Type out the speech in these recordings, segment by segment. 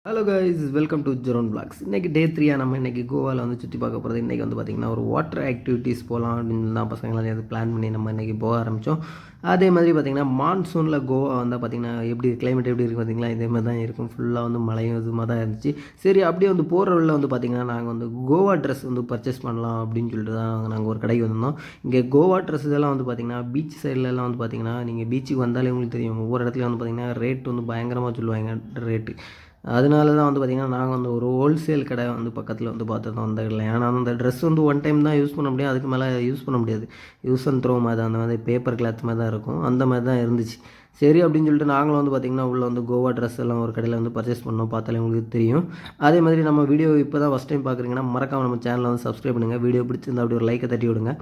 Hello guys, welcome to Jeron blogs. இன்றைக்கி day 3 நம்ம இன்றைக்கி கோவாவில் வந்து சுற்றி பார்க்க போகிறது. இன்றைக்கி வந்து பார்த்திங்கன்னா ஒரு வாட்டர் ஆக்டிவிட்டீஸ் போகலாம் அப்படின்னு தான் பசங்களாம் அது பிளான் பண்ணி நம்ம இன்றைக்கி போக ஆரம்பித்தோம். அதே மாதிரி பார்த்திங்கன்னா மான்சூனில் கோவா வந்து பார்த்திங்கன்னா எப்படி கிளைமேட் எப்படி இருக்குது பார்த்திங்களா, இதே மாதிரி தான் இருக்கும். ஃபுல்லாக வந்து மழையும் இது மாதிரி தான் இருந்துச்சு. சரி, அப்படியே வந்து போகிற வழியில் வந்து பார்த்திங்கன்னா நாங்கள் வந்து கோவா ட்ரெஸ் வந்து பர்ச்சேஸ் பண்ணலாம் அப்படின்னு சொல்லிட்டு தான் நாங்கள் ஒரு கடைக்கு வந்திருந்தோம். இங்கே கோவா ட்ரெஸ் இதெல்லாம் வந்து பார்த்திங்கன்னா பீச் சைட்லலாம் வந்து பார்த்திங்கன்னா நீங்கள் பீச்சுக்கு வந்தாலே உங்களுக்கு தெரியும், ஒவ்வொரு இடத்துலையும் வந்து பார்த்திங்கன்னா ரேட் வந்து பயங்கரமாக சொல்லுவாங்க ரேட்டு. அதனால தான் வந்து பார்த்திங்கன்னா நாங்கள் வந்து ஒரு ஹோல்சேல் கடை வந்து பக்கத்தில் வந்து பார்த்துருந்தோம் அந்த கடையில். ஏன்னா அந்த ட்ரெஸ் வந்து ஒன் டைம் தான் யூஸ் பண்ண முடியும், அதுக்கு மேலே யூஸ் பண்ண முடியாது. யூஸ் அண்ட் த்ரோ மாதிரி அந்த மாதிரி பேப்பர் கிளாத் மாதிரி தான் இருக்கும், அந்த மாதிரி தான் இருந்துச்சு. சரி அப்படின்னு சொல்லிட்டு நாங்களும் வந்து பார்த்திங்கன்னா உள்ளே வந்து கோவா ட்ரெஸ் எல்லாம் ஒரு கடையில் வந்து பர்ச்சேஸ் பண்ணோம். பார்த்தாலே உங்களுக்கு தெரியும். அதே மாதிரி நம்ம வீடியோ இப்போ தான் ஃபஸ்ட் டைம் பார்க்குறீங்கன்னா மறக்காமல் நம்ம சேனலை வந்து சப்ஸ்கிரைப் பண்ணுங்கள். வீடியோ பிடிச்சிருந்தா அப்படி ஒரு லைக்கை தட்டி விடுங்க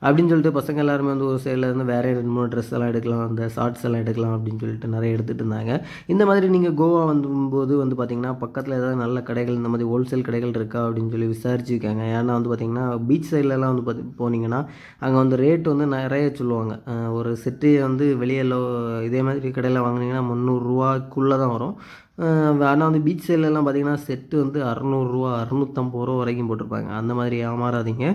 அப்படின்னு சொல்லிட்டு பசங்க எல்லாருமே வந்து ஒரு சைடில் இருந்து வேறு 2-3 ட்ரெஸ் எல்லாம் எடுக்கலாம், அந்த ஷார்ட்ஸ் எல்லாம் எடுக்கலாம் அப்படின்னு சொல்லிட்டு நிறைய எடுத்துகிட்டு இருந்தாங்க. இந்த மாதிரி நீங்கள் கோவா வந்தும்போது வந்து பார்த்திங்கன்னா பக்கத்தில் ஏதாவது நல்ல கடைகள் இந்த மாதிரி ஹோல்சேல் கடைகள் இருக்கா அப்படின்னு சொல்லி விசாரிச்சுக்காங்க. ஏன்னா வந்து பார்த்திங்கன்னா பீச் சைட்லலாம் வந்து போனீங்கன்னா அங்கே வந்து ரேட் வந்து நிறைய சொல்லுவாங்க. ஒரு செட்டு வந்து வெளியில் இதே மாதிரி கடையில் வாங்கினீங்கன்னா ₹300 தான் வரும். ஆனால் வந்து பீச் சைட்லலாம் பார்த்திங்கன்னா செட்டு வந்து ₹600 ₹650 வரைக்கும் போட்டிருப்பாங்க. அந்த மாதிரி ஏமாறாதீங்க.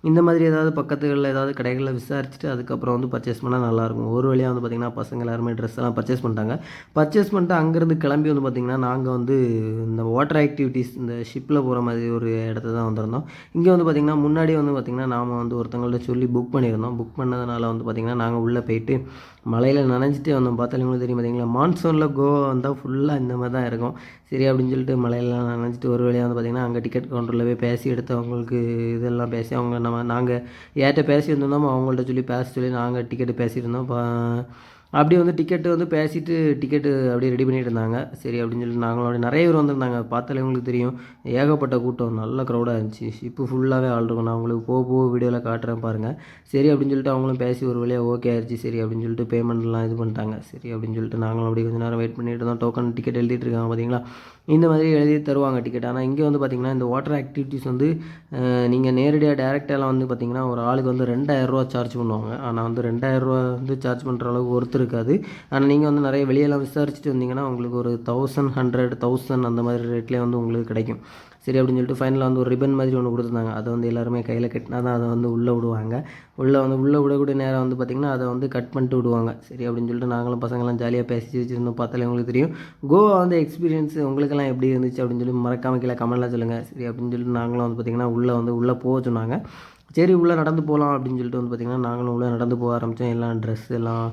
இந்த மாதிரி ஏதாவது பக்கத்துகளில் ஏதாவது கடைகளில் விசாரிச்சுட்டு அதுக்கப்புறம் வந்து பர்ச்சேஸ் பண்ணால் நல்லாயிருக்கும். ஒரு வழியாக வந்து பார்த்திங்கன்னா பசங்க எல்லாருமே ட்ரெஸ் எல்லாம் பர்ச்சேஸ் பண்ணிட்டாங்க. பர்ச்சேஸ் பண்ணிட்டு அங்கேருந்து கிளம்பி வந்து பார்த்திங்கன்னா நாங்கள் வந்து இந்த வாட்டர் ஆக்டிவிட்டீஸ் இந்த ஷிப்பில் போகிற மாதிரி ஒரு இடத்த தான் வந்திருந்தோம். இங்கே வந்து பார்த்திங்கன்னா முன்னாடியே வந்து பார்த்திங்கன்னா நாம் வந்து ஒருத்தங்கள்ட்ட சொல்லி புக் பண்ணியிருந்தோம். புக் பண்ணதுனால வந்து பார்த்திங்கன்னா நாங்கள் உள்ளே போயிட்டு மழையில் நனைஞ்சிட்டே வந்தோம். பார்த்தாலே உங்களுக்கு தெரியும் பார்த்திங்களா, மான்சூனில் கோவா வந்தால் ஃபுல்லாக இந்த மாதிரி தான் இருக்கும். சரி அப்படின்னு சொல்லிட்டு மழையெல்லாம் நனைஞ்சிட்டு ஒரு வழியாக வந்து பார்த்திங்கன்னா அங்கே டிக்கெட் கவுண்டரில் போய் பேசி எடுத்து அவங்களுக்கு இதெல்லாம் பேசி அவங்க நாங்கள் யார்கிட்ட பேசி வந்திருந்தோமோ அவங்கள்ட்ட சொல்லி பேச சொல்லி நாங்கள் டிக்கெட்டு பேசியிருந்தோம். அப்படியே வந்து டிக்கெட்டு வந்து பேசிவிட்டு டிக்கெட்டு அப்படியே ரெடி பண்ணிகிட்டு இருந்தாங்க. சரி அப்படின்னு சொல்லிட்டு நாங்களும் நிறைய பேர் வந்திருந்தாங்க. பார்த்தாலே உங்களுக்கு தெரியும், ஏகப்பட்ட கூட்டம், நல்ல க்ரௌடாக இருந்துச்சு. ஷிப்பு ஃபுல்லாகவே ஆள் இருக்கும். நான் உங்களுக்கு போக வீடியோவில் காட்டுறேன் பாருங்கள். சரி அப்படின்னு சொல்லிட்டு அவங்களும் பேசி ஒரு வழியாக ஓகே ஆயிடுச்சு. சரி அப்படின்னு சொல்லிட்டு பேமெண்ட்லாம் இது பண்ணிட்டாங்க. சரி அப்படின்னு சொல்லிட்டு நாங்களும் அப்படியே கொஞ்சம் நேரம் வெயிட் பண்ணிட்டு இருந்தோம். டோக்கன் டிக்கெட் எழுதிட்டு இருக்காங்க பார்த்தீங்களா, இந்த மாதிரி எழுதி தருவாங்க டிக்கெட். ஆனால் இங்கே வந்து பார்த்திங்கன்னா இந்த வாட்டர் ஆக்டிவிட்டீஸ் வந்து நீங்கள் நேரடியாக டேரெக்டாலாம் வந்து பார்த்திங்கன்னா ஒரு ஆளுக்கு வந்து ₹2000 சார்ஜ் பண்ணுவாங்க. ஆனால் வந்து ₹2000 வந்து சார்ஜ் பண்ணுற அளவுக்கு ஒர்த்து இருக்காது. ஆனால் நீங்கள் வந்து நிறைய வெளியெல்லாம் விசாரிச்சுட்டு வந்தீங்கன்னா உங்களுக்கு ஒரு 1100 அந்த மாதிரி ரேட்லேயே வந்து உங்களுக்கு கிடைக்கும். சரி அப்படின்னு சொல்லிட்டு ஃபைனலாக வந்து ஒரு ரிப்பன் மாதிரி ஒன்று கொடுத்துருந்தாங்க. அதை வந்து எல்லாருமே கையில் கட்டினா தான் அதை வந்து உள்ளே விடுவாங்க. உள்ளே விடக்கூடிய நேரம் வந்து பார்த்திங்கன்னா அதை வந்து கட் பண்ணிட்டு விடுவாங்க. சரி அப்படின்னு சொல்லிட்டு நாங்களும் பசங்களாம் ஜாலியாக பேசி வச்சுருந்தோம். பார்த்தாலே உங்களுக்கு தெரியும் கோவா வந்து எக்ஸ்பீரியன்ஸ் உங்களுக்கெல்லாம் எப்படி இருந்துச்சு அப்படின்னு சொல்லி மறக்காமல் கீழே கமெண்ட்லாம் சொல்லுங்கள். சரி அப்படின்னு சொல்லிட்டு நாங்களும் வந்து பார்த்திங்கன்னா உள்ளே போக சொன்னாங்க. சரி உள்ளே நடந்து போகலாம் அப்படின்னு சொல்லிட்டு வந்து பார்த்திங்கன்னா நாங்களும் உள்ளே நடந்து போக ஆரம்பித்தோம். எல்லாம் ட்ரெஸ் எல்லாம்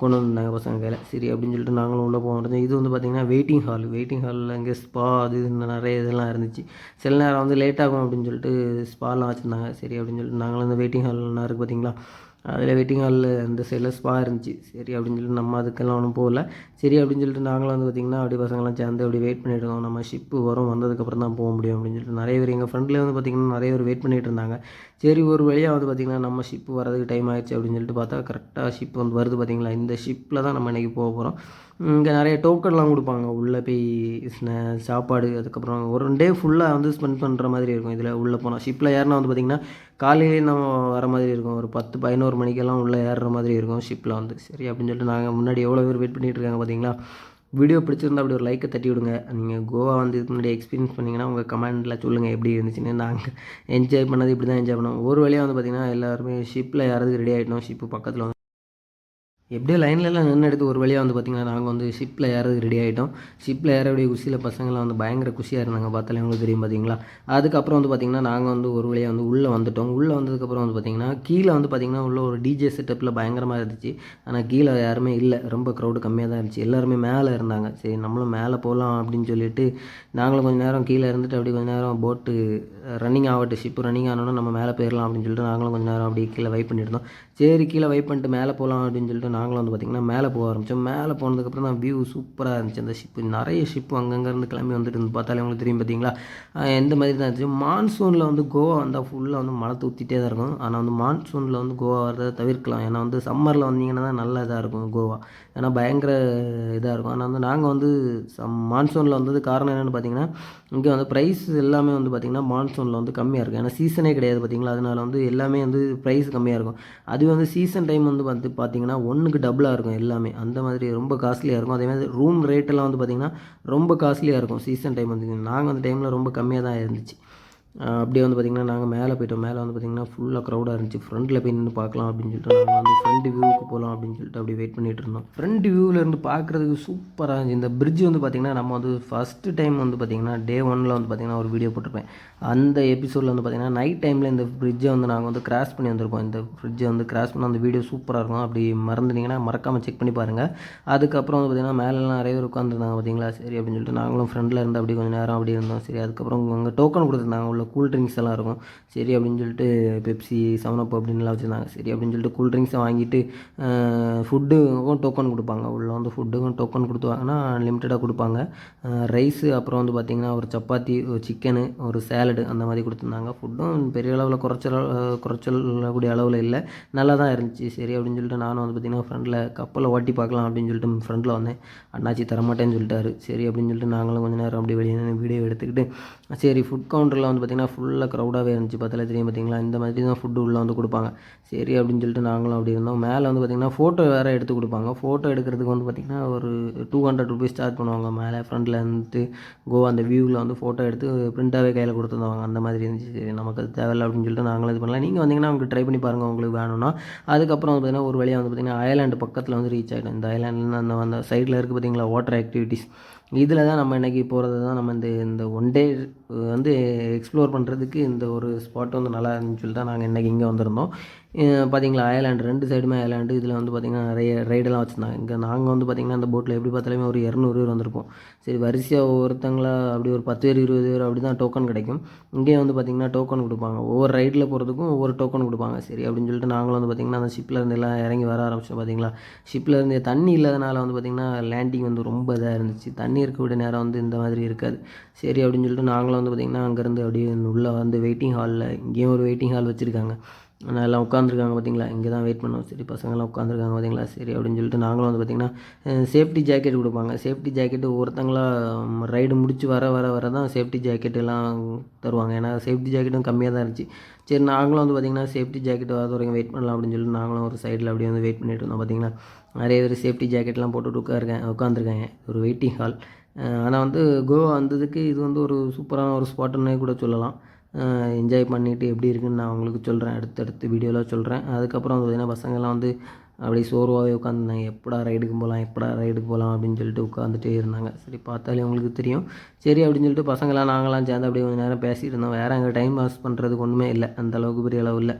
கொண்டு வந்தாங்க பசங்க கையில். சரி அப்படின்னு சொல்லிட்டு நாங்களும் உள்ளே போக ஆரம்பித்தோம். இது வந்து பார்த்திங்கன்னா வெயிட்டிங் ஹாலில் இங்கே ஸ்பா அது நிறைய இதெல்லாம் இருந்துச்சு. சில நேரம் வந்து லேட் ஆகும் அப்படின்னு சொல்லிட்டு ஸ்பாலாம் வச்சுருந்தாங்க. சரி அப்படின்னு சொல்லிட்டு நாங்களும் இந்த வெயிட்டிங் ஹால்லாம் இருக்குது பார்த்திங்களா, அதில் வெயிட்டிங் ஹாலில் இந்த சைடில் ஸ்பா இருந்துச்சு. சரி அப்படின்னு சொல்லிட்டு நம்ம அதுக்கெல்லாம் ஒன்றும் போகல. சரி அப்படின்னு சொல்லிட்டு நாங்களும் வந்து பார்த்திங்கன்னா அப்படி பசங்களாம் சேர்ந்து அப்படி வெயிட் பண்ணிட்டு இருந்தோம். நம்ம ஷிப்பு வந்ததுக்கப்புறம் தான் போக முடியும் அப்படின்னு சொல்லிட்டு நிறைய பேர் எங்கள் ஃப்ரெண்ட்லேயே வந்து பார்த்திங்கன்னா நிறைய பேர் வெயிட் பண்ணிகிட்டு இருந்தாங்க. சரி ஒரு வழியாக வந்து பார்த்திங்கன்னா நம்ம ஷிப்பு வரதுக்கு டைம் ஆகிடுச்சு அப்படின்னு சொல்லிட்டு பார்த்தா கரெக்டாக ஷிப் வந்து வருது பார்த்திங்களா. இந்த ஷிப்பில் தான் நம்ம இன்றைக்கி போக போகிறோம். இங்கே நிறைய டோக்கன்லாம் கொடுப்பாங்க. உள்ளே போய் சாப்பாடு, அதுக்கப்புறம் ஒரு டே ஃபுல்லாக வந்து ஸ்பெண்ட் பண்ணுற மாதிரி இருக்கும். இதில் உள்ளே போனால் ஷிப்பில் ஏறினா வந்து பார்த்திங்கன்னா காலையிலே நம்ம வர மாதிரி இருக்கும். ஒரு 10-11 மணிக்கெல்லாம் உள்ளே ஏறுற மாதிரி இருக்கும் ஷிப்பில் வந்து. சரி அப்படின்னு சொல்லிட்டு நாங்கள் முன்னாடி எவ்வளோ பேர் வெயிட் பண்ணிகிட்டு இருக்காங்க பார்த்தீங்களா. வீடியோ பிடிச்சிருந்தா அப்படி ஒரு லைக்கை தட்டி விடுங்க. நீங்கள் கோவா வந்து இதுக்கு முன்னாடி எக்ஸ்பீரியன்ஸ் பண்ணிங்கன்னா உங்கள் கமெண்டில் சொல்லுங்கள் எப்படி இருந்துச்சுன்னு. நாங்கள் என்ஜாய் பண்ணது இப்படி தான் என்ஜாய் பண்ணோம். ஒரு வழியாக வந்து பார்த்திங்கன்னா எல்லாருமே ஷிப்பில் ஏறதுக்கு ரெடி ஆகிட்டோம். ஷிப்பு பக்கத்தில் எப்படியோ லைன்லலாம் நின்று எடுத்து ஒரு வழியாக வந்து பார்த்திங்கன்னா நாங்கள் வந்து ஷிப்பில் ஏறதுக்கு ரெடி ஆகிட்டோம். ஷிப்பில் ஏறக்கூடிய குஷியில் பசங்களாம் வந்து பயங்கர குஷியாக இருந்தாங்க. பார்த்தாலே அவங்களுக்கு தெரியும் பார்த்திங்களா. அதுக்கப்புறம் வந்து பார்த்திங்கன்னா நாங்கள் வந்து ஒரு வழியாக வந்து உள்ளே வந்துட்டோம். உள்ளே வந்ததுக்கப்புறம் வந்து பார்த்திங்கன்னா கீழே வந்து பார்த்திங்கன்னா உள்ள ஒரு டிஜே செட்டப்பில் பயங்கரமாக இருந்துச்சு. ஆனால் கீழே யாருமே இல்லை, ரொம்ப க்ரௌடு கம்மியாக தான் இருந்துச்சு. எல்லாருமே மேலே இருந்தாங்க. சரி நம்மளும் மேலே போகலாம் அப்படின்னு சொல்லிட்டு நாங்களும் கொஞ்சம் நேரம் கீழே இருந்துட்டு அப்படி கொஞ்சம் நேரம் போட்டு ரன்னிங் ஆகட்டும், ஷிப்பு ரன்னிங் ஆனோன்னா நம்ம மேலே போயிடலாம் அப்படின்னு சொல்லிட்டு நாங்களும் கொஞ்சம் நேரம் அப்படி கீழே வைப் பண்ணியிருந்தோம். சரி கீழே வைப் பண்ணிட்டு மேலே போகலாம் அப்படின்னு சொல்லிட்டு நாங்களும் வந்து பார்த்திங்கன்னா மேலே போக ஆரம்பித்தோம். மேலே போனதுக்கப்புறம் தான் வியூ சூப்பராக இருந்துச்சு. அந்த ஷிப்பு நிறைய ஷிப்பு அங்கங்கேருந்து கிளம்பி வந்துட்டு இருந்து பார்த்தாலே உங்களுக்கு தெரியும் பார்த்திங்களா. எந்த மாதிரி தான் இருந்துச்சு. மான்சூனில் வந்து கோவா வந்தால் ஃபுல்லாக வந்து மழை ஊற்றிட்டே தான் இருக்கும். ஆனால் வந்து மான்சூனில் வந்து கோவா வரதை தவிர்க்கலாம். ஏன்னா வந்து சம்மரில் வந்தீங்கன்னா தான் நல்ல இதாக இருக்கும் கோவா. ஏன்னா பயங்கர இதாக இருக்கும். ஆனால் வந்து நாங்கள் வந்து மான்சூனில் வந்தது காரணம் என்னென்னு பார்த்தீங்கன்னா, இங்கே வந்து ப்ரைஸ் எல்லாமே வந்து பார்த்திங்கன்னா மான்சூனில் வந்து கம்மியாக இருக்கும். ஏன்னா சீசனே கிடையாது பார்த்திங்களா, அதனால் வந்து எல்லாமே வந்து ப்ரைஸ் கம்மியாக இருக்கும். அதுவே வந்து சீசன் டைம் வந்து பார்த்திங்கன்னா 1க்கு டபுளாக இருக்கும் எல்லாமே. அந்த மாதிரி ரொம்ப காஸ்ட்லியாக இருக்கும். அதேமாதிரி ரூம் ரேட்டெல்லாம் வந்து பார்த்திங்கன்னா ரொம்ப காஸ்ட்லியாக இருக்கும் சீசன் டைம் வந்து. நாங்கள் அந்த டைமில் ரொம்ப கம்மியாக தான் இருந்துச்சு. அப்படியே வந்து பார்த்திங்கன்னா நாங்கள் மேலே போய்ட்டோம். மேலே வந்து பார்த்திங்கன்னா ஃபுல்லாக க்ரௌடாக இருந்துச்சு. ஃப்ரண்ட்டில் போய் நின்று பார்க்கலாம் அப்படின்னு சொல்லிட்டு நாங்கள் வந்து ஃப்ரண்ட் வியூவுக்கு போகலாம் அப்படின்னு சொல்லிட்டு அப்படி வெயிட் பண்ணிகிட்டு இருந்தோம். ஃப்ரண்ட் வியூவிலேருந்து பார்க்குறதுக்கு சூப்பராக இருந்துச்சு. இந்த பிரிட்ஜ் வந்து பார்த்திங்கன்னா நம்ம வந்து ஃபஸ்ட்டு டைம் வந்து பார்த்திங்கன்னா டே 1ல் வந்து பார்த்திங்கன்னா ஒரு வீடியோ போட்டிருப்பேன். அந்த எபிசோடில் வந்து பார்த்திங்கன்னா நைட் டைமில் இந்த பிரிட்ஜை வந்து நாங்கள் வந்து கிராஸ் பண்ணி வந்திருப்போம். இந்த பிரிட்ஜை வந்து கிராஸ் பண்ண அந்த வீடியோ சூப்பராக இருக்கும். அப்படி மறந்துட்டிங்கன்னா மறக்காமல் செக் பண்ணி பாருங்கள். அதுக்கப்புறம் வந்து பார்த்திங்கன்னா மேலெலாம் நிறைய பேர் உட்காந்துருந்தாங்க பார்த்திங்களா. சரி அப்படின்னு சொல்லிட்டு நாங்களும் ஃப்ரெண்டில் இருந்து அப்படி கொஞ்சம் நேரம் அப்படி இருந்தோம். சரி அதுக்கப்புறம் அங்கே டோக்கன் கொடுத்துருந்தாங்க. உள்ள கூல் ட்ரிங்க்ஸ் எல்லாம் இருக்கும். சரி அப்படின்னு சொல்லிட்டு பெப்சி 7up அப்படின்லாம் வச்சுருந்தாங்க. சரி அப்படின்னு சொல்லிட்டு கூல் ட்ரிங்க்ஸை வாங்கிட்டு ஃபுட்டுக்கும் டோக்கன் கொடுப்பாங்க. உள்ளே வந்து ஃபுட்டுக்கும் டோக்கன் கொடுத்துவாங்கன்னா லிமிட்டடாக கொடுப்பாங்க. ரைஸு அப்புறம் வந்து பார்த்திங்கன்னா ஒரு சப்பாத்தி, ஒரு சிக்கனு, ஒரு சேலடு அந்த மாதிரி கொடுத்துருந்தாங்க. ஃபுட்டும் பெரிய அளவில் குறைச்சக்கூடிய அளவில் இல்லை, நல்லா தான் இருந்துச்சு. சரி அப்படின்னு சொல்லிட்டு நானும் வந்து பார்த்திங்கன்னா ஃப்ரெண்டில் கப்பலை ஓட்டி பார்க்கலாம் அப்படின்னு சொல்லிட்டு ஃப்ரெண்டில் வந்தேன். அண்ணாச்சி தரமாட்டேன்னு சொல்லிட்டாரு. சரி அப்படின்னு சொல்லிட்டு நாங்களும் கொஞ்சம் நேரம் அப்படி வெளியே வீடியோ எடுத்துக்கிட்டு சரி ஃபுட் கவுண்டரில் வந்து பார்த்திங்கன்னா ஃபுல்லாக க்ரௌடாகவே இருந்துச்சு. பார்த்தாலே தெரியும் பார்த்திங்களா, இந்த மாதிரி தான் ஃபுட்டு உள்ளே வந்து கொடுப்பாங்க. சரி அப்படின்னு சொல்லிட்டு நாங்களும் அப்படி இருந்தோம். மேலே வந்து பார்த்திங்கன்னா ஃபோட்டோ வேறு எடுத்து கொடுப்பாங்க. ஃபோட்டோ எடுக்கிறதுக்கு வந்து பார்த்திங்கன்னா ஒரு 200 ருபீஸ் சார்ஜ் பண்ணுவாங்க. மேலே ஃப்ரண்ட்டில் இருந்துட்டு கோவா அந்த வியூவில் வந்து ஃபோட்டோ எடுத்து பிரிண்ட்டாகவே கையில் கொடுத்துருந்தாங்க. அந்த மாதிரி இருந்துச்சு. சரி நமக்கு அது தேவையில்லை அப்படின்னு சொல்லிட்டு நாங்களும் இது பண்ணலாம். நீங்கள் வந்தீங்கன்னா உங்களுக்கு ட்ரை பண்ணி பாருங்கள் உங்களுக்கு வேணும்னா. அதுக்கப்புறம் வந்து பார்த்திங்கன்னா ஒரு வழியாக வந்து பார்த்திங்கன்னா ஐலாண்டு பக்கத்தில் வந்து ரீச் ஆகிடும். இந்த ஐலாண்டில் அந்த சைடில் இருக்குது பார்த்திங்களா வாட்டர் ஆக்டிவிட்டீஸ். இதில் தான் நம்ம இன்றைக்கி போகிறது தான் நம்ம இந்த ஒன் டே வந்து எக்ஸ்ப்ளோர் பண்ணுறதுக்கு இந்த ஒரு ஸ்பாட் வந்து நல்லா இருந்துன்னு சொல்லிட்டு தான் நாங்கள் இன்றைக்கி இங்கே வந்திருந்தோம். பார்த்திங்களா ஐலாண்டு 2 சைடுமே ஐலாண்டு. இதில் வந்து பார்த்திங்கன்னா நிறைய ரைடெல்லாம் வச்சுருந்தாங்க. இங்கே நாங்கள் வந்து பார்த்திங்கன்னா அந்த போட்டில் எப்படி பார்த்தாலுமே ஒரு 200 பேர் வந்திருப்போம். சரி வரிசையாக ஒவ்வொருத்தங்களா அப்படி ஒரு 10 பேர் 20 பேர் அப்படி தான் டோக்கன் கிடைக்கும். இங்கேயே வந்து பார்த்திங்கன்னா டோக்கன் கொடுப்பாங்க. ஒவ்வொரு ரைடில் போகிறதுக்கும் ஒவ்வொரு டோக்கன் கொடுப்பாங்க. சரி அப்படின்னு சொல்லிட்டு நாங்களும் வந்து பார்த்திங்கன்னா அந்த ஷிப்பில் இருந்து எல்லாம் இறங்கி வர ஆரம்பிச்சோம். பார்த்திங்களா ஷிப்பில் இருந்து தண்ணி இல்லாதனால வந்து பார்த்திங்கன்னா லேண்டிங் வந்து ரொம்ப இதாக இருந்துச்சு. தண்ணி இருக்கக்கூடிய நேரம் வந்து இந்த மாதிரி இருக்காது. சரி அப்படின்னு சொல்லிட்டு நாங்களும் வந்து பார்த்திங்கன்னா அங்கேருந்து அப்படியே உள்ளே வந்து வெயிட்டிங் ஹாலில் இங்கேயும் ஒரு வெயிட்டிங் ஹால் வச்சுருக்காங்க. எல்லாம் உட்காந்துருக்காங்க பார்த்திங்களா, இங்கே தான் வெயிட் பண்ணோம். சரி பசங்கள்லாம் உட்காந்துருக்காங்க பார்த்திங்களா. சரி அப்படின்னு சொல்லிட்டு நாங்களும் வந்து பார்த்திங்கன்னா சேஃப்டி ஜாக்கெட் கொடுப்பாங்க. சேஃப்டி ஜாக்கெட்டு ஒவ்வொருத்தங்களாக ரைடு முடிச்சு வர தான் சேஃப்டி ஜாக்கெட்டெல்லாம் தருவாங்க. ஏன்னா சேஃப்டி ஜாக்கெட்டும் கம்மியாக தான் இருந்துச்சு. சரி நாங்களும் வந்து பார்த்திங்கன்னா சேஃப்டி ஜாக்கெட் வர வரைக்கும் வெயிட் பண்ணலாம் அப்படின்னு சொல்லிட்டு நாங்களும் ஒரு சைடில் அப்படியே வந்து வெயிட் பண்ணிட்டு இருந்தோம். பார்த்திங்கன்னா நிறைய பேர் சேஃப்டி ஜாக்கெட்லாம் போட்டுட்டு உட்காந்துருக்காங்க. ஒரு வெயிட்டிங் ஹால். ஆனால் வந்து கோவா வந்ததுக்கு இது வந்து ஒரு சூப்பரான ஒரு ஸ்பாட்டுன்னே கூட சொல்லலாம். என்ஜாய் பண்ணிவிட்டு எப்படி இருக்குதுன்னு நான் உங்களுக்கு சொல்கிறேன். அடுத்தடுத்து வீடியோவில் சொல்கிறேன். அதுக்கப்புறம் வந்து பார்த்திங்கன்னா பசங்கள்லாம் வந்து அப்படியே சோர்வாகவே உட்காந்துருந்தாங்க. எப்படா ரைடுக்கு போகலாம் அப்படின்னு சொல்லிட்டு உட்காந்துட்டே இருந்தாங்க. சரி பார்த்தாலே உங்களுக்கு தெரியும். சரி அப்படின்னு சொல்லிட்டு பசங்களாம் நாங்களாம் சேர்ந்து அப்படியே கொஞ்சம் நேரம் பேசிகிட்டு இருந்தோம். வேறு அங்கே டைம் பாஸ் பண்ணுறதுக்கு ஒன்றுமே இல்லை, அந்தளவுக்கு பெரிய அளவு இல்லை.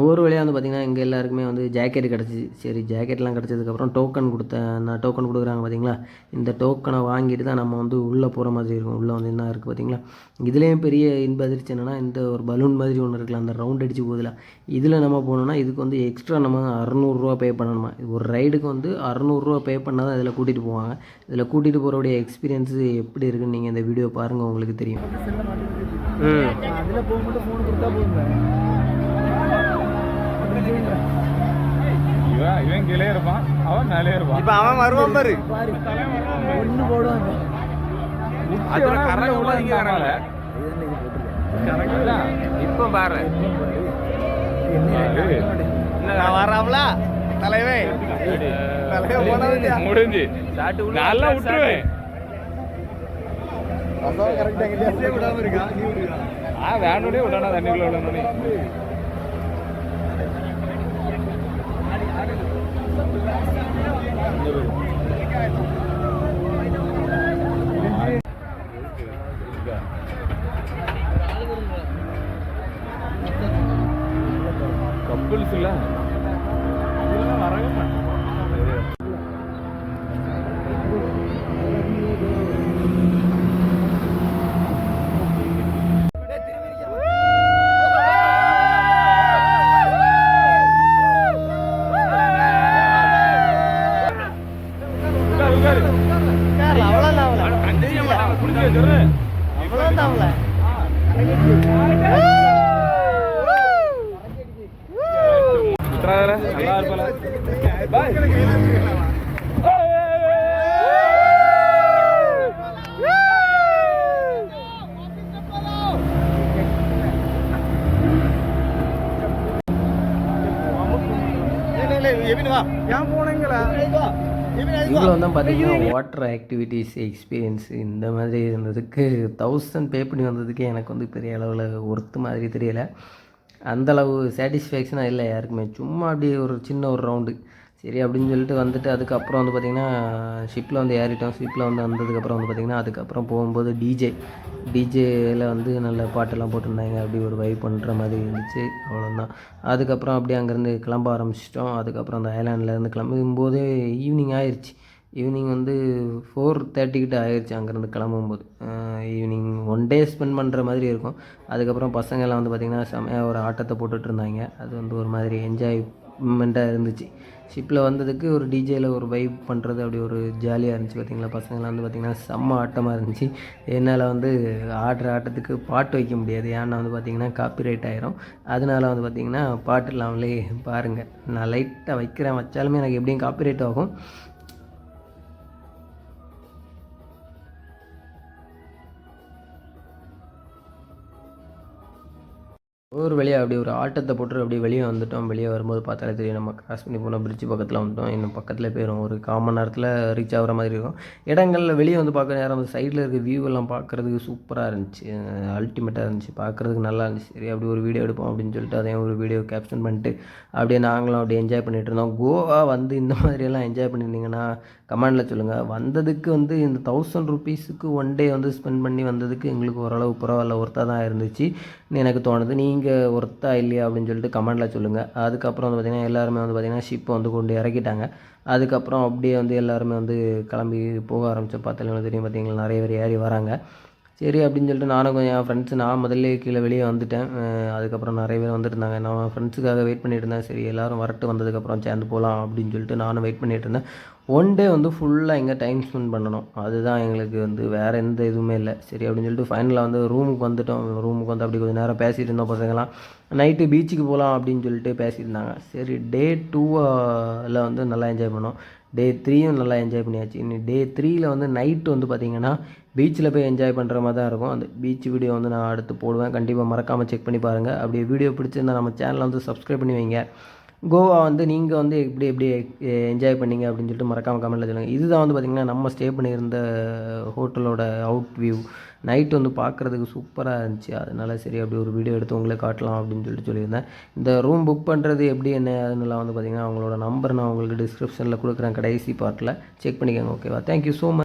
ஒரு வழியாக வந்து பார்த்திங்கன்னா எங்கள் எல்லாருக்குமே வந்து ஜாக்கெட் கிடச்சிச்சு. சரி ஜாக்கெட்லாம் கிடச்சதுக்கப்புறம் டோக்கன் கொடுக்குறாங்க பார்த்திங்களா. இந்த டோக்கனை வாங்கிட்டு தான் நம்ம வந்து உள்ளே போகிற மாதிரி இருக்கும். உள்ளே வந்து என்ன இருக்குது பார்த்திங்களா. இதுலேயும் பெரிய இன்ப அதிர்ச்சி என்னென்னா இந்த ஒரு பலூன் மாதிரி ஒன்று இருக்குல்ல, அந்த ரவுண்ட் அடித்து போதில் இதில் நம்ம போனோம்னா இதுக்கு வந்து எக்ஸ்ட்ரா நம்ம 600 பே பண்ணணுமா. ஒரு ரைடுக்கு வந்து 600 பே பண்ணால் தான் இதில் கூட்டிகிட்டு போவாங்க. இதில் கூட்டிகிட்டு போகிறவுடைய எக்ஸ்பீரியன்ஸு எப்படி இருக்குன்னு நீங்கள் இந்த வீடியோ பாருங்கள், உங்களுக்கு தெரியும். அதில் போகும்போது ஃபோன் கொடுத்தா போதுங்க. இவன் கீழே இருப்பான், அவன் மேலே இருப்பான். இப்ப அவன் வருவான் பாரு, ஒன்று போடுவாங்க. இப்ப பாரு வராமலா தலைவே முடிஞ்சு நல்லா விட்டுருவேன். வேணுடைய விடணும் தண்ணிக்குள்ள விடணும். கப்பல்ஸ் இல்ல வரவே நல்லா இருப்பல. ஏன் போனீங்களா இவ்வளோ தான் பார்த்தீங்கன்னா வாட்டர் ஆக்டிவிட்டீஸ் எக்ஸ்பீரியன்ஸ் இந்த மாதிரி இருந்ததுக்கு 1000 பே பண்ணி வந்ததுக்கே எனக்கு வந்து பெரிய அளவில் ஒர்த்து மாதிரி தெரியலை. அந்தளவு சாட்டிஸ்ஃபேக்ஷனாக இல்லை யாருக்குமே. சும்மா அப்படியே ஒரு சின்ன ஒரு ரவுண்டு சரி அப்படின்னு சொல்லிட்டு வந்துட்டு அதுக்கப்புறம் வந்து பார்த்திங்கன்னா ஷிப்பில் வந்து ஏறிட்டோம். ஷிப்பில் வந்து வந்ததுக்கப்புறம் வந்து பார்த்திங்கன்னா அதுக்கப்புறம் போகும்போது டிஜேயில் வந்து நல்ல பாட்டெல்லாம் போட்டிருந்தாங்க. அப்படி ஒரு வைப் பண்ணுற மாதிரி இருந்துச்சு. அவ்வளோதான். அதுக்கப்புறம் அப்படியே அங்கேருந்து கிளம்ப ஆரம்பிச்சிட்டோம். அதுக்கப்புறம் அந்த ஐலாண்ட்லேருந்து கிளம்பும்போதே ஈவினிங் ஆயிடுச்சு. ஈவினிங் வந்து 4:30 கிட்ட ஆயிடுச்சு அங்கேருந்து கிளம்பும்போது. ஈவினிங் 1 டே ஸ்பெண்ட் பண்ணுற மாதிரி இருக்கும். அதுக்கப்புறம் பசங்கள்லாம் வந்து பார்த்திங்கன்னா செமையாக ஒரு ஆட்டத்தை போட்டுட்டு இருந்தாங்க. அது வந்து ஒரு மாதிரி என்ஜாய்மெண்ட்டாக இருந்துச்சு. ஷிப்பில் வந்ததுக்கு ஒரு டிஜேயில் ஒரு வைப் பண்ணுறது அப்படி ஒரு ஜாலியாக இருந்துச்சு. பார்த்திங்களா பசங்களாம் வந்து பார்த்திங்கன்னா செம்ம ஆட்டமாக இருந்துச்சு. என்னால் வந்து ஆடுற ஆட்டத்துக்கு பாட்டு வைக்க முடியாது. ஏன்னா வந்து பார்த்திங்கன்னா காப்பிரைட் ஆயிரும். அதனால வந்து பார்த்திங்கன்னா பாட்டு இல்லாமலே பாருங்கள். நான் லைட்டாக வைக்கிறேன். வச்சாலுமே எனக்கு எப்படியும் காப்பிரைட் ஆகும். ஒரு வழியாக அப்படியே ஒரு ஆட்டத்தை போட்டு அப்படியே வெளியே வந்துட்டோம். வெளியே வரும்போது பார்த்தாலே தெரியும் நம்ம கிராஸ் பண்ணி போன பிரிட்ஜ் பக்கத்தில் வந்துட்டோம். இன்னும் பக்கத்தில் போயிடும். ஒரு 1/4 மணி நேரத்தில் ரீச் ஆகிற மாதிரி இருக்கும். இடங்களில் வெளியே வந்து பார்க்குற நேரம் வந்து சைடில் இருக்க வியூ எல்லாம் பார்க்குறதுக்கு சூப்பராக இருந்துச்சு. அல்டிமேட்டாக இருந்துச்சு. பார்க்குறதுக்கு நல்லா இருந்துச்சு. சரி அப்படி ஒரு வீடியோ எடுப்போம் அப்படின்னு சொல்லிட்டு அதையும் ஒரு வீடியோ கேப்ஷன் பண்ணிட்டு அப்படியே நாங்களும் அப்படியே என்ஜாய் பண்ணிகிட்டு இருந்தோம். கோவா வந்து இந்த மாதிரியெல்லாம் என்ஜாய் பண்ணியிருந்தீங்கன்னா கமெண்டில் சொல்லுங்கள். வந்ததுக்கு வந்து இந்த 1000 ருபீஸுக்கு 1 டே வந்து ஸ்பெண்ட் பண்ணி வந்ததுக்கு எங்களுக்கு ஓரளவு பரவாயில்ல ஒர்த்தாக தான் இருந்துச்சு எனக்கு தோணுது. நீங்கள் ஒர்த்தா இல்லையா அப்படின்னு சொல்லிட்டு கமெண்டில் சொல்லுங்கள். அதுக்கப்புறம் வந்து பார்த்திங்கன்னா எல்லாருமே வந்து பார்த்திங்கன்னா ஷிப்பை வந்து கொண்டு இறக்கிட்டாங்க. அதுக்கப்புறம் அப்படியே வந்து எல்லாருமே வந்து கிளம்பி போக ஆரம்பித்தோம். பார்த்தாலும் தெரியும் பார்த்திங்களா நிறைய பேர் ஏறி வராங்க. சரி அப்படின்னு சொல்லிட்டு நானும் கொஞ்சம் என் ஃப்ரெண்ட்ஸு நான் முதல்ல கீழே வெளியே வந்துட்டேன். அதுக்கப்புறம் நிறைய பேர் வந்துருந்தாங்க. நான் ஃப்ரெண்ட்ஸுக்காக வெயிட் பண்ணிட்டு இருந்தேன். சரி எல்லோரும் வரட்டு வந்ததுக்கப்புறம் சேர்ந்து போகலாம் அப்படின்னு சொல்லிட்டு நானும் வெயிட் பண்ணிகிட்டு இருந்தேன். 1 டே வந்து ஃபுல்லாக எங்கே டைம் ஸ்பெண்ட் பண்ணணும். அதுதான் எங்களுக்கு வந்து வேறு எந்த இதுவுமே இல்லை. சரி அப்படின்னு சொல்லிட்டு ஃபைனலாக வந்து ரூமுக்கு வந்துவிட்டோம். ரூமுக்கு வந்து அப்படி கொஞ்சம் நேரம் பேசிகிட்டு இருந்தோம். பசங்களாம் நைட்டு பீச்சுக்கு போகலாம் அப்படின்னு சொல்லிட்டு பேசியிருந்தாங்க. சரி டே 2ல் வந்து நல்லா என்ஜாய் பண்ணோம். டே 3யும் நல்லா என்ஜாய் பண்ணியாச்சு. இன்னும் டே 3ல் வந்து நைட்டு வந்து பார்த்திங்கன்னா பீச்சில் போய் என்ஜாய் பண்ணுற மாதிரி தான் இருக்கும். அந்த பீச் வீடியோ வந்து நான் அடுத்து போடுவேன். கண்டிப்பாக மறக்காமல் செக் பண்ணி பாருங்கள். அப்படியே வீடியோ பிடிச்சிருந்தால் நம்ம சேனலை வந்து சப்ஸ்கிரைப் பண்ணி வைங்க. கோவா வந்து நீங்கள் வந்து எப்படி என்ஜாய் பண்ணீங்க அப்படின்னு சொல்லிட்டு மறக்காமல் கமெண்ட்டில் சொல்லுங்கள். இதுதான் வந்து பார்த்திங்கன்னா நம்ம ஸ்டே பண்ணியிருந்த ஹோட்டலோட அவுட் வியூ. நைட் வந்து பார்க்குறதுக்கு சூப்பராக இருந்துச்சு. அதனால சரி அப்படி ஒரு வீடியோ எடுத்து உங்களே காட்டலாம் அப்படின்னு சொல்லியிருந்தேன். இந்த ரூம் புக் பண்ணுறது எப்படி என்ன அதுன்னெலாம் வந்து பார்த்திங்கன்னா அவங்களோட நம்பர் நான் உங்களுக்கு டிஸ்கிரிப்ஷனில் கொடுக்குறேன் கடைசி பார்ட்டில். செக் பண்ணிக்கோங்க. ஓகேவா? Thank you so much.